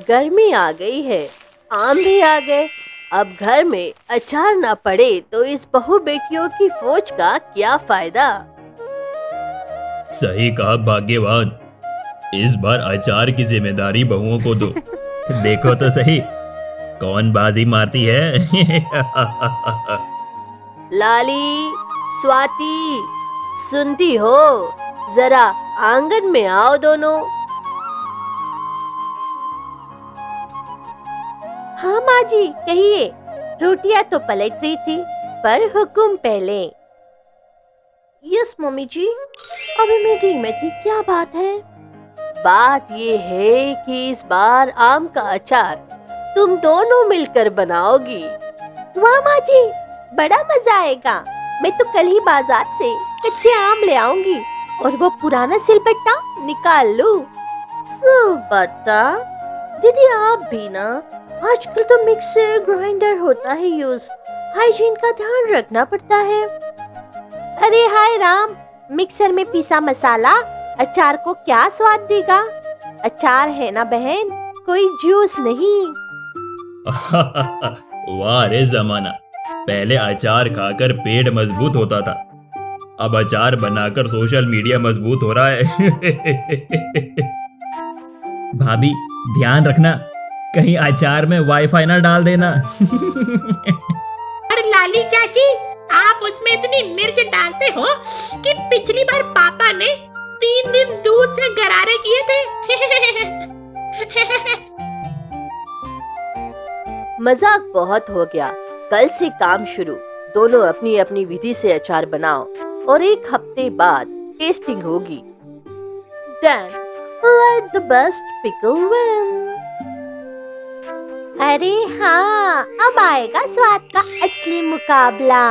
गर्मी आ गई है, आम भी आ गए। अब घर में अचार ना पड़े तो इस बहू बेटियों की फौज का क्या फायदा। सही कहा भाग्यवान। इस बार अचार की जिम्मेदारी बहुओं को दो। देखो तो सही कौन बाजी मारती है। लाली, स्वाति, सुनती हो? जरा आंगन में आओ दोनों। हाँ माँ जी, कहिए। रोटियां तो पलट रही थी, पर हुक्म पहले। यस मम्मी जी, अभी मीटिंग में थी। क्या बात है? बात ये है कि इस बार आम का अचार तुम दोनों मिलकर बनाओगी। वाह माँ जी, बड़ा मजा आएगा। मैं तो कल ही बाजार से कच्चे आम ले आऊंगी और वो पुराना सिलबट्टा निकाल लूं। सिलबट्टा? दीदी आप भी ना, आजकल तो मिक्सर ग्राइंडर होता है यूज, हाइजीन का ध्यान रखना पड़ता है। अरे हाय राम, मिक्सर में पीसा मसाला अचार को क्या स्वाद देगा? अचार है ना बहन, कोई जूस नहीं। वाह रे जमाना, पहले अचार खाकर पेट मजबूत होता था, अब अचार बनाकर सोशल मीडिया मजबूत हो रहा है। भाभी ध्यान रखना, कहीं अचार में वाईफाई ना डाल देना। अरे लाली चाची, आप उसमें इतनी मिर्च डालते हो कि पिछली बार पापा ने 3 दिन दूध से गरारे किए थे। मजाक बहुत हो गया, कल से काम शुरू। दोनों अपनी अपनी विधि से अचार बनाओ और 1 हफ्ते बाद टेस्टिंग होगी। Then let the best pickle win। अरे हाँ, अब आएगा स्वाद का असली मुकाबला।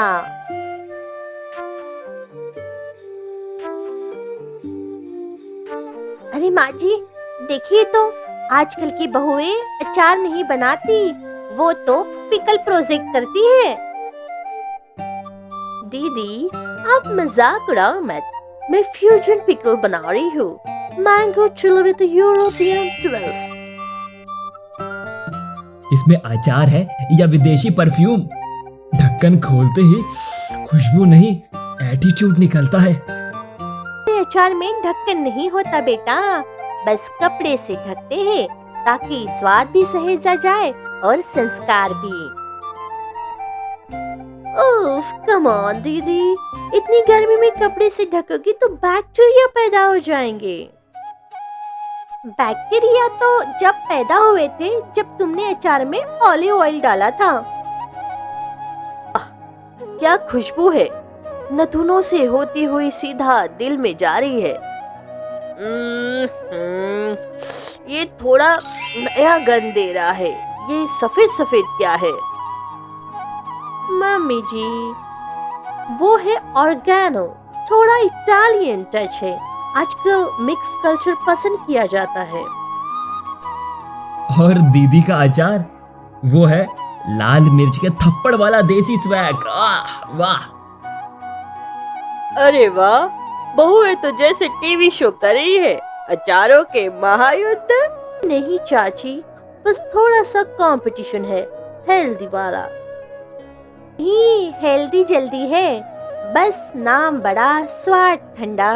अरे माँ जी, देखिए तो आजकल की बहुएं अचार नहीं बनाती, वो तो पिकल प्रोजेक्ट करती है। दीदी आप मजाक उड़ाओ मत, मैं फ्यूजन पिकल बना रही हूँ, mango chilli with European twist. इसमें अचार है या विदेशी परफ्यूम? ढक्कन खोलते ही खुशबू नहीं, एटीट्यूड निकलता है। अचार में ढक्कन नहीं होता बेटा, बस कपड़े से ढकते हैं ताकि स्वाद भी सहेजा जाए और संस्कार भी। उफ, कम ऑन दीदी, इतनी गर्मी में कपड़े से ढकोगी तो बैक्टीरिया पैदा हो जाएंगे। बैक्टीरिया तो जब पैदा हुए थे जब तुमने अचार में ऑलिव ऑयल डाला था। क्या खुशबू है, नथुनों से होती हुई सीधा दिल में जा रही है। ये थोड़ा नया गंध दे रहा है। ये सफेद सफेद क्या है? मम्मी जी, वो है ऑर्गेनो, थोड़ा इटालियन टच है। आजकल मिक्स कल्चर पसंद किया जाता है। और दीदी का अचार, वो है लाल मिर्च के थप्पड़ वाला देसी स्वैग। वाह! अरे वाह, बहुएं तो जैसे टीवी शो कर रही है, अचारों के महायुद्ध। नहीं चाची, बस थोड़ा सा कंपटीशन है, हेल्दी वाला। नहीं, हेल्दी जल्दी है, बस नाम बड़ा, स्वाद ठंडा।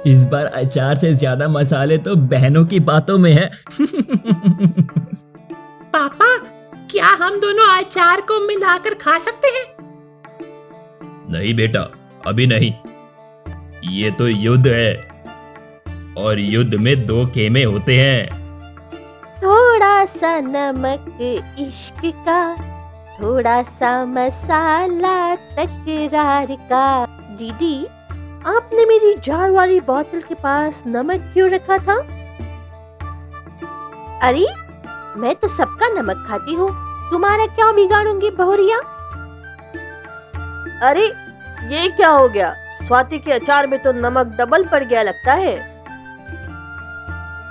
इस बार अचार से ज्यादा मसाले तो बहनों की बातों में है। पापा, क्या हम दोनों अचार को मिलाकर खा सकते हैं? नहीं बेटा, अभी नहीं। ये तो युद्ध है और युद्ध में 2 खेमे होते हैं। थोड़ा सा नमक इश्क का, थोड़ा सा मसाला तकरार का। दीदी, आपने मेरी जार वाली बोतल के पास नमक क्यों रखा था? अरे, मैं तो सबका नमक खाती हूँ, तुम्हारा क्या बिगाड़ूंगी बहुरिया? अरे, ये क्या हो गया? स्वाति के अचार में तो नमक डबल पड़ गया लगता है।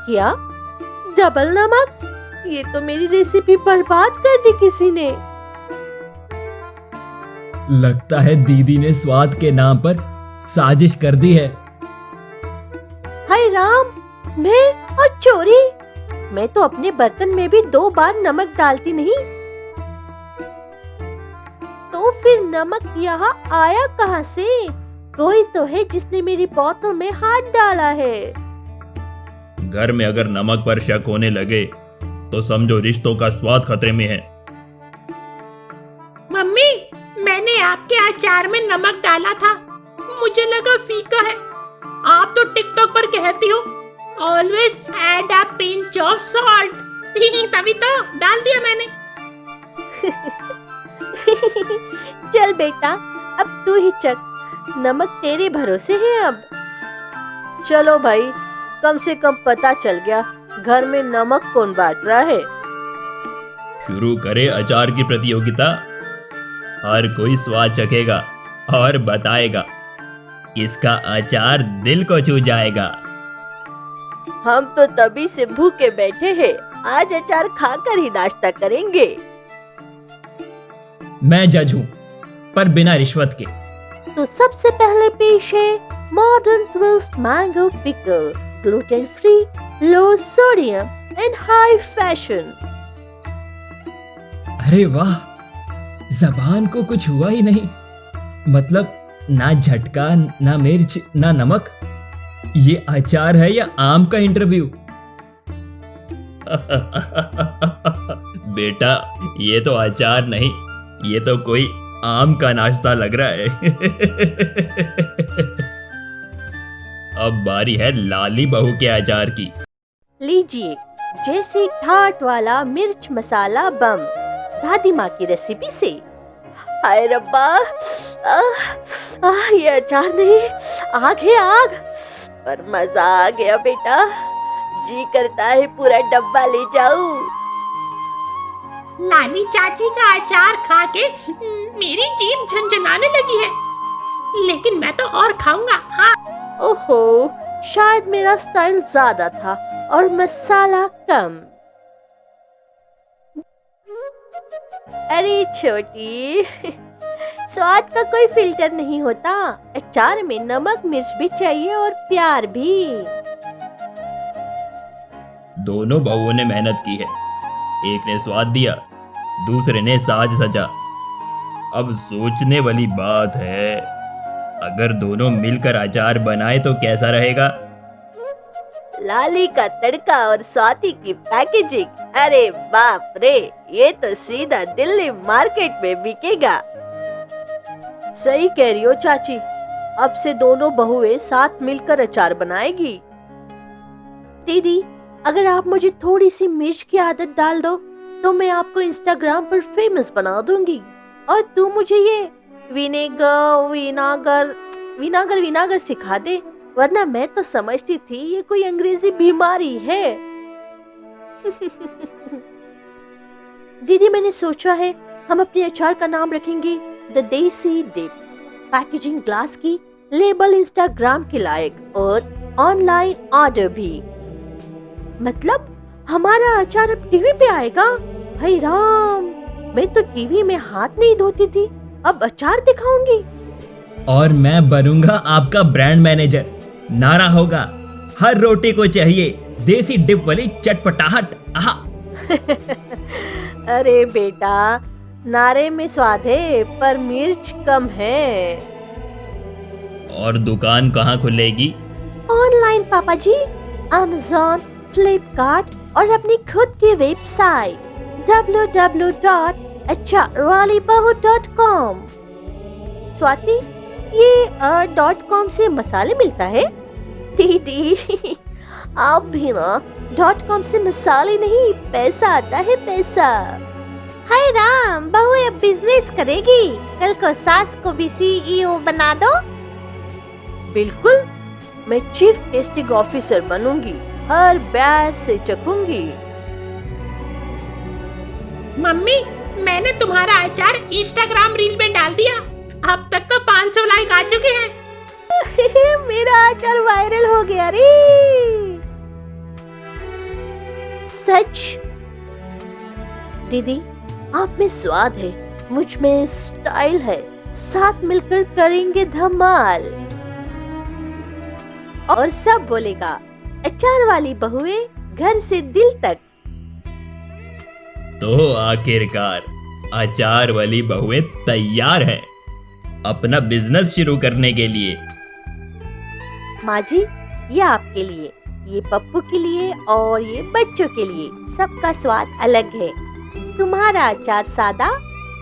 क्या डबल नमक? ये तो मेरी रेसिपी बर्बाद कर दी किसी ने। लगता है दीदी ने स्वाद के नाम पर साजिश कर दी है। हाय राम, मैं और चोरी? मैं तो अपने बर्तन में भी 2 बार नमक डालती नहीं। तो फिर नमक यहाँ आया कहाँ से? कोई तो है जिसने मेरी बोतल में हाथ डाला है। घर में अगर नमक पर शक होने लगे तो समझो रिश्तों का स्वाद खतरे में है। मम्मी, मैंने आपके अचार में नमक डाला था, मुझे लगा फीका है। आप तो टिकटॉक पर कहती हो always add a pinch of salt, तभी तो डाल दिया मैंने। चल बेटा, अब तू ही चख, नमक तेरे भरोसे है अब। चलो भाई, कम से कम पता चल गया घर में नमक कौन बांट रहा है। शुरू करे अचार की प्रतियोगिता। हर कोई स्वाद चखेगा और बताएगा किसका अचार दिल को छू जाएगा। हम तो तभी से भूखे बैठे हैं, आज अचार खाकर ही नाश्ता करेंगे। मैं जज हूँ, पर बिना रिश्वत के। तो सबसे पहले पेश है modern twist mango pickle, gluten free, low sodium and high fashion. अरे वाह, जबान को कुछ हुआ ही नहीं। मतलब ना झटका, ना मिर्च, ना नमक। ये अचार है या आम का इंटरव्यू? बेटा, ये तो अचार नहीं, ये तो कोई आम का नाश्ता लग रहा है। अब बारी है लाली बहू के अचार की। लीजिए, जैसे ठाट वाला मिर्च मसाला बम, दादी माँ की रेसिपी से। हाय रब्बा, ये अचार नहीं, आग है आग। पर मजा आ गया बेटा, जी करता है पूरा डब्बा ले जाऊं। लाली चाची का अचार खा के मेरी जीभ झंझनाने लगी है, लेकिन मैं तो और खाऊंगा। हाँ। ओहो, शायद मेरा स्टाइल ज्यादा था और मसाला कम। अरे छोटी, स्वाद का कोई फिल्टर नहीं होता। अचार में नमक मिर्च भी चाहिए और प्यार भी। दोनों बहुओं ने मेहनत की है, एक ने स्वाद दिया, दूसरे ने साज सजा। अब सोचने वाली बात है, अगर दोनों मिलकर अचार बनाए तो कैसा रहेगा? लाली का तड़का और स्वाति की पैकेजिंग, अरे बाप रे, ये तो सीधा दिल्ली मार्केट में बिकेगा। सही कह रही हो चाची, अब से दोनों बहुएं साथ मिलकर अचार बनाएगी। दीदी, अगर आप मुझे थोड़ी सी मिर्च की आदत डाल दो तो मैं आपको इंस्टाग्राम पर फेमस बना दूंगी, और तू मुझे ये विनागर सिखा दे, वरना मैं तो समझती थी ये कोई अंग्रेजी बीमारी है। दीदी, मैंने सोचा है हम अपने अचार का नाम रखेंगे द देसी डिप। पैकेजिंग ग्लास की, लेबल इंस्टाग्राम के लायक और ऑनलाइन ऑर्डर भी। मतलब हमारा अचार अब टीवी पे आएगा? भाई राम, मैं तो टीवी में हाथ नहीं धोती थी, अब अचार दिखाऊंगी। और मैं बनूंगा आपका ब्रांड मैनेजर। नारा होगा, हर रोटी को चाहिए देसी डिप वाली चटपटाहट। आहा। अरे बेटा, नारे में स्वाद है पर मिर्च कम है। और दुकान कहाँ खुलेगी? ऑनलाइन पापा जी, अमेज़न, फ्लिपकार्ट और अपनी खुद की वेबसाइट www.acharwalibahu.com। स्वाति, ये .com से मसाले मिलता है? दीदी, आप भी ना .com से मसाले नहीं, पैसा आता है पैसा। हाय राम, बहू अब बिजनेस करेगी, कल को सास को भी CEO बना दो। बिल्कुल, मैं चीफ टेस्टिंग ऑफिसर बनूंगी, हर बैच से चखूंगी। मम्मी, मैंने तुम्हारा अचार इंस्टाग्राम रील में डाल दिया, अब तक तो 500 लाइक आ चुके हैं। मेरा अचार वायरल हो गया रे। सच? दीदी, आप में स्वाद है, मुझ में स्टाइल है, साथ मिलकर करेंगे धमाल। और सब बोलेगा, अचार वाली बहुएं घर से दिल तक। तो आखिरकार अचार वाली बहुएं तैयार हैं अपना बिजनेस शुरू करने के लिए। माँ जी, ये आपके लिए, ये पप्पू के लिए और ये बच्चों के लिए। सबका स्वाद अलग है। तुम्हारा अचार सादा,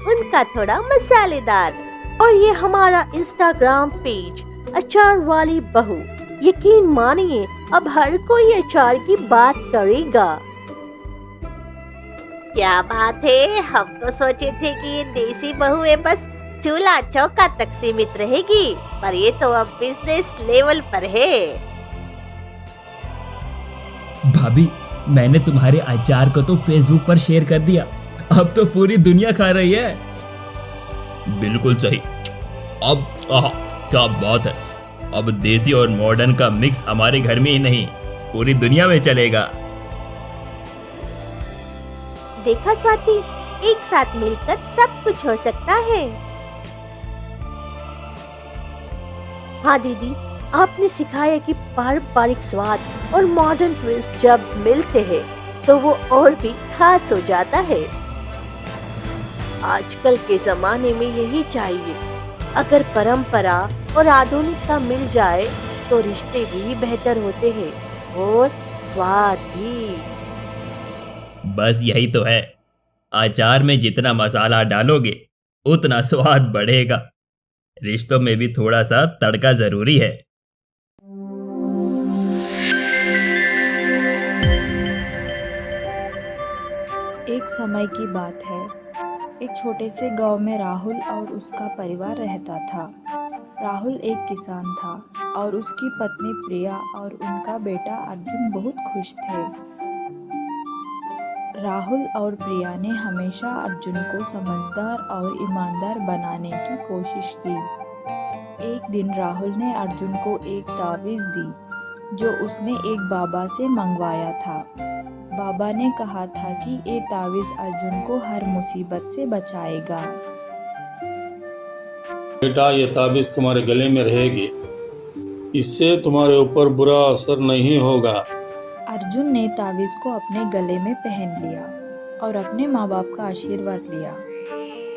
उनका थोड़ा मसालेदार। और ये हमारा इंस्टाग्राम पेज अचार वाली बहू। यकीन मानिए, अब हर कोई अचार की बात करेगा। क्या बात है, हम तो सोचे थे कि ये देसी बहुएं बस चूल्हा चौका तक सीमित रहेगी, पर ये तो अब बिजनेस लेवल पर है। भाभी, मैंने तुम्हारे अचार को तो फेसबुक पर शेयर कर दिया। अब तो पूरी दुनिया खा रही है। बिल्कुल सही। अब क्या बात है, अब देसी और मॉडर्न का मिक्स हमारे घर में ही नहीं, पूरी दुनिया में चलेगा। देखा स्वाति, एक साथ मिलकर सब कुछ हो सकता है। हाँ दीदी, आपने सिखाया कि पारंपरिक स्वाद और मॉडर्न ट्विस्ट जब मिलते हैं तो वो और भी खास हो जाता है। आजकल के जमाने में यही चाहिए। अगर परंपरा और आधुनिकता मिल जाए तो रिश्ते भी बेहतर होते हैं और स्वाद भी। बस यही तो है, अचार में जितना मसाला डालोगे उतना स्वाद बढ़ेगा। रिश्तों में भी थोड़ा सा तड़का जरूरी है। एक समय की बात है। एक छोटे से गांव में राहुल और उसका परिवार रहता था। राहुल एक किसान था और उसकी पत्नी प्रिया और उनका बेटा अर्जुन बहुत खुश थे। राहुल और प्रिया ने हमेशा अर्जुन को समझदार और ईमानदार बनाने की कोशिश की। एक दिन राहुल ने अर्जुन को एक तावीज़ दी जो उसने एक बाबा से मंगवाया था। बाबा ने कहा था कि ये तावीज़ अर्जुन को हर मुसीबत से बचाएगा। बेटा, ये ताबीज़ तुम्हारे गले में रहेगी, इससे तुम्हारे ऊपर बुरा असर नहीं होगा। अर्जुन ने तावीज़ को अपने गले में पहन लिया और अपने माँ बाप का आशीर्वाद लिया।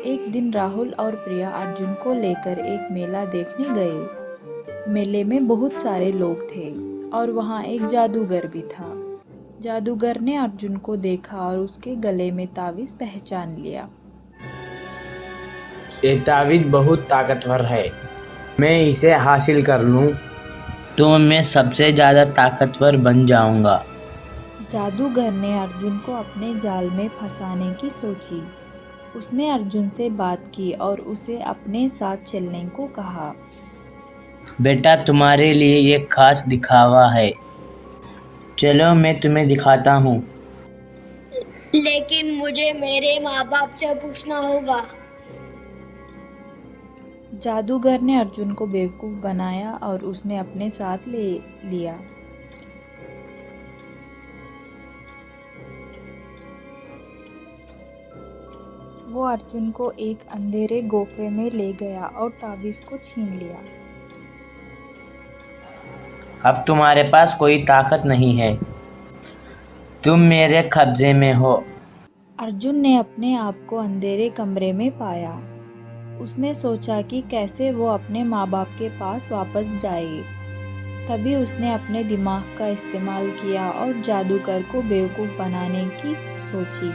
एक दिन राहुल और प्रिया अर्जुन को लेकर एक मेला देखने गए। मेले में बहुत सारे लोग थे और वहाँ एक जादूगर भी था। जादूगर ने अर्जुन को देखा और उसके गले में तावीज़ पहचान लिया। ये तावीज़ बहुत ताकतवर है, मैं इसे हासिल कर लूँ तो मैं सबसे ज़्यादा ताकतवर बन जाऊँगा। जादूगर ने अर्जुन को अपने जाल में फंसाने की सोची। उसने अर्जुन से बात की और उसे अपने साथ चलने को कहा। बेटा, तुम्हारे लिए ये खास दिखावा है, चलो मैं तुम्हें दिखाता हूँ। लेकिन मुझे मेरे माँ बाप से पूछना होगा। जादूगर ने अर्जुन को बेवकूफ़ बनाया और उसने अपने साथ ले लिया। वो अर्जुन को एक अंधेरे गुफे में ले गया और तावीज़ को छीन लिया। अब तुम्हारे पास कोई ताकत नहीं है, तुम मेरे कब्जे में हो। अर्जुन ने अपने आप को अंधेरे कमरे में पाया। उसने सोचा कि कैसे वो अपने माँ बाप के पास वापस जाए। तभी उसने अपने दिमाग का इस्तेमाल किया और जादूगर को बेवकूफ़ बनाने की सोची।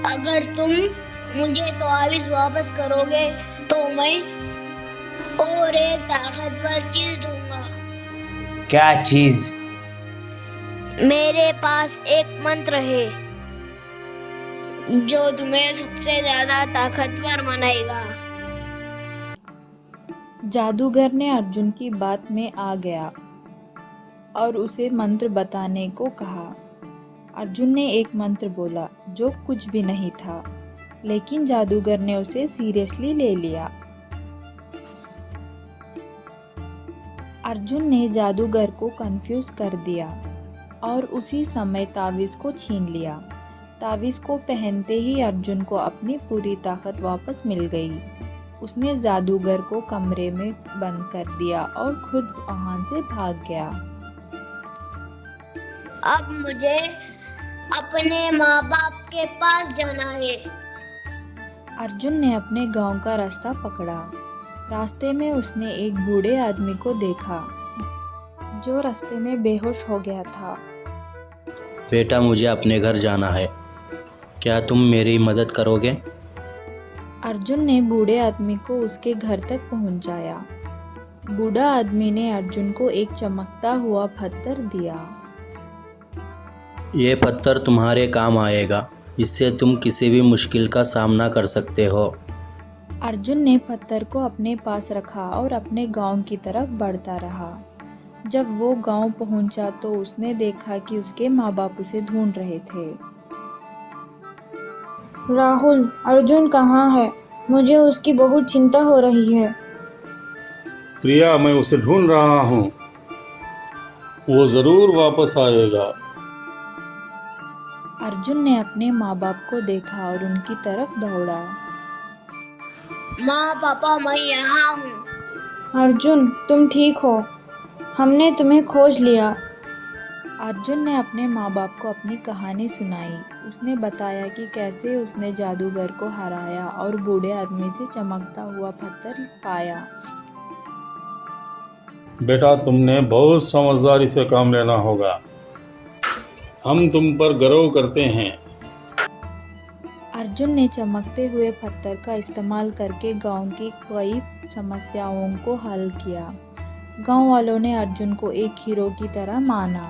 अगर तुम मुझे तावीज़ वापस करोगे तो मैं और एक ताकतवर चीज दूंगा। क्या चीज? मेरे पास एक मंत्र है जो तुम्हें सबसे ज्यादा ताकतवर बनाएगा। जादूगर ने अर्जुन की बात में आ गया और उसे मंत्र बताने को कहा। अर्जुन ने एक मंत्र बोला जो कुछ भी नहीं था, लेकिन जादूगर ने उसे सीरियसली ले लिया। अर्जुन ने जादूगर को कंफ्यूज कर दिया और उसी समय तावीज़ को छीन लिया। तावीज़ को पहनते ही अर्जुन को अपनी पूरी ताकत वापस मिल गई। उसने जादूगर को कमरे में बंद कर दिया और खुद वहां से भाग गया। अब मुझे अपने माँ बाप के पास जाना है। अर्जुन ने अपने गांव का रास्ता पकड़ा। रास्ते में उसने एक बूढ़े आदमी को देखा जो रास्ते में बेहोश हो गया था। बेटा, मुझे अपने घर जाना है, क्या तुम मेरी मदद करोगे? अर्जुन ने बूढ़े आदमी को उसके घर तक पहुंचाया। बूढ़ा आदमी ने अर्जुन को एक चमकता हुआ पत्थर दिया। ये पत्थर तुम्हारे काम आएगा, इससे तुम किसी भी मुश्किल का सामना कर सकते हो। अर्जुन ने पत्थर को अपने पास रखा और अपने गांव की तरफ बढ़ता रहा। जब वो गांव पहुंचा तो उसने देखा कि उसके माँ बाप उसे ढूंढ रहे थे। राहुल, अर्जुन कहाँ है? मुझे उसकी बहुत चिंता हो रही है। प्रिया, मैं उसे ढूंढ रहा हूँ, वो ज़रूर वापस आएगा। अर्जुन ने अपने माँ बाप को देखा और उनकी तरफ दौड़ा। माँ पापा, मैं यहाँ हूँ। अर्जुन, तुम ठीक हो? हमने तुम्हें खोज लिया। अर्जुन ने अपने माँ बाप को अपनी कहानी सुनाई। उसने बताया कि कैसे उसने जादूगर को हराया और बूढ़े आदमी से चमकता हुआ पत्थर पाया। बेटा, तुमने बहुत समझदारी से काम लेना होगा, हम तुम पर गर्व करते हैं। अर्जुन ने चमकते हुए पत्थर का इस्तेमाल करके गांव की कई समस्याओं को हल किया। गांव वालों ने अर्जुन को एक हीरो की तरह माना।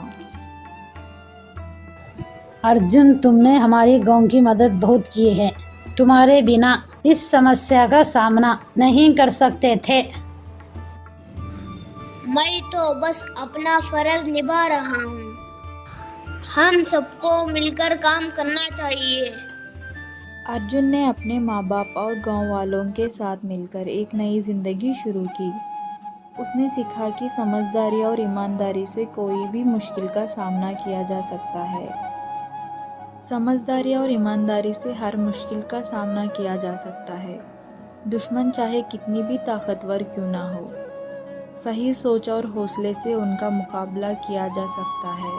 अर्जुन, तुमने हमारी गांव की मदद बहुत की है। तुम्हारे बिना इस समस्या का सामना नहीं कर सकते थे। मैं तो बस अपना फर्ज निभा रहा हूँ। हम सबको मिलकर काम करना चाहिए। अर्जुन ने अपने माँ बाप और गांव वालों के साथ मिलकर एक नई जिंदगी शुरू की। उसने सीखा कि समझदारी और ईमानदारी से कोई भी मुश्किल का सामना किया जा सकता है। समझदारी और ईमानदारी से हर मुश्किल का सामना किया जा सकता है, दुश्मन चाहे कितनी भी ताकतवर क्यों ना हो। सही सोच और हौसले से उनका मुकाबला किया जा सकता है।